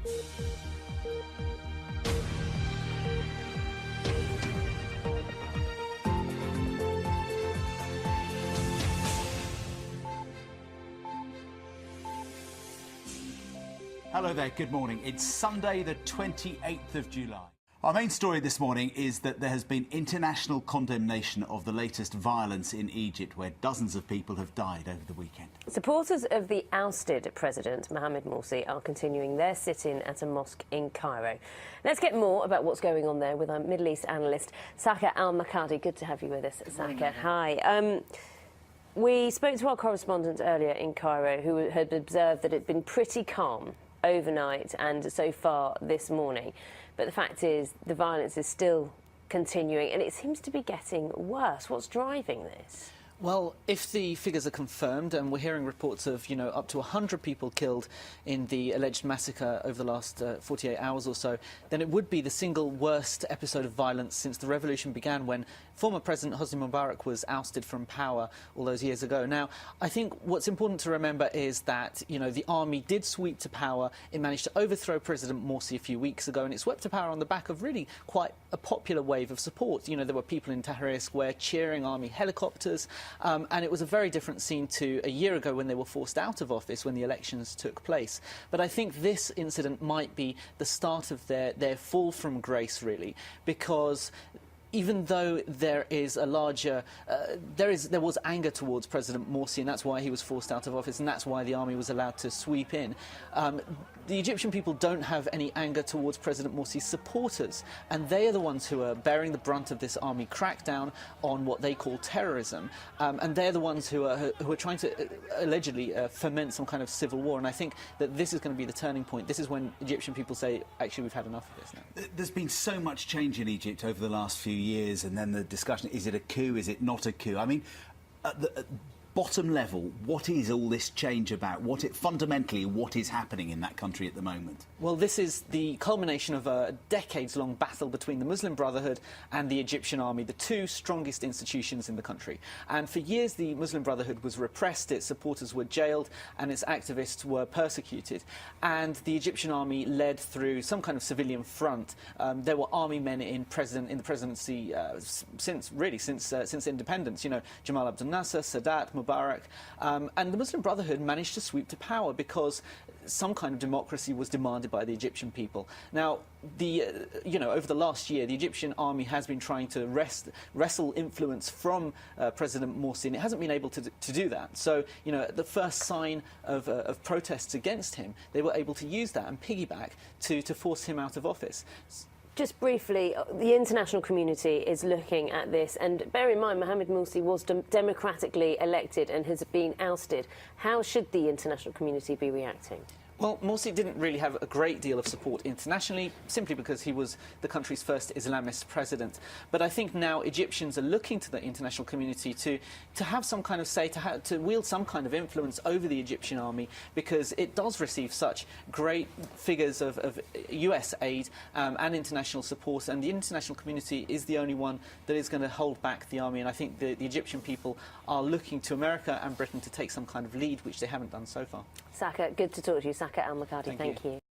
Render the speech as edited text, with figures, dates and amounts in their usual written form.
Hello there, good morning. It's Sunday the 28th of July. Our main story this morning is that there has been international condemnation of the latest violence in Egypt, where dozens of people have died over the weekend. Supporters of the ousted President Mohamed Morsi are continuing their sit-in at a mosque in Cairo. Let's get more about what's going on there with our Middle East analyst, Saka Al-Makhadhi. Good to have you with us, Saka. Hi. We spoke to our correspondent earlier in Cairo, who had observed that it had been pretty calm overnight and so far this morning. But the fact is, the violence is still continuing and it seems to be getting worse. What's driving this? Well, if the figures are confirmed, and we're hearing reports of, up to 100 people killed in the alleged massacre over the last 48 hours or so, then it would be the single worst episode of violence since the revolution began, when former President Hosni Mubarak was ousted from power all those years ago. Now, I think what's important to remember is that, the army did sweep to power. It managed to overthrow President Morsi a few weeks ago, and it swept to power on the back of really quite a popular wave of support. There were people in Tahrir Square cheering army helicopters. And it was a very different scene to a year ago when they were forced out of office when the elections took place. But I think this incident might be the start of their fall from grace, really, because even though there is a larger, there was anger towards President Morsi, and that's why he was forced out of office, and that's why the army was allowed to sweep in. The Egyptian people don't have any anger towards President Morsi's supporters, and they are the ones who are bearing the brunt of this army crackdown on what they call terrorism, and they're the ones who are trying to allegedly foment some kind of civil war. And I think that this is going to be the turning point. This is when Egyptian people say, actually, we've had enough of this now. There's been so much change in Egypt over the last few years, and then the discussion, is it a coup, is it not a coup? I mean, at the bottom level, what is all this change about? Fundamentally, what is happening in that country at the moment? Well, this is the culmination of a decades-long battle between the Muslim Brotherhood and the Egyptian army, the two strongest institutions in the country. And for years, the Muslim Brotherhood was repressed, its supporters were jailed, and its activists were persecuted. And the Egyptian army led through some kind of civilian front. There were army men in the presidency since independence. Jamal Abdel Nasser, Sadat, Mubarak, and the Muslim Brotherhood managed to sweep to power because some kind of democracy was demanded by the Egyptian people. Now, over the last year, the Egyptian army has been trying to wrestle influence from President Morsi, and it hasn't been able to do that. So, at the first sign of protests against him, they were able to use that and piggyback to force him out of office. Just briefly, the international community is looking at this, and bear in mind Mohamed Morsi was democratically elected and has been ousted. How should the international community be reacting? Well, Morsi didn't really have a great deal of support internationally, simply because he was the country's first Islamist president. But I think now Egyptians are looking to the international community to have some kind of say, to wield some kind of influence over the Egyptian army, because it does receive such great figures of US aid and international support, and the international community is the only one that is going to hold back the army. And I think the Egyptian people are looking to America and Britain to take some kind of lead, which they haven't done so far. Saka, good to talk to you. Saka Al-Makhadhi, thank you.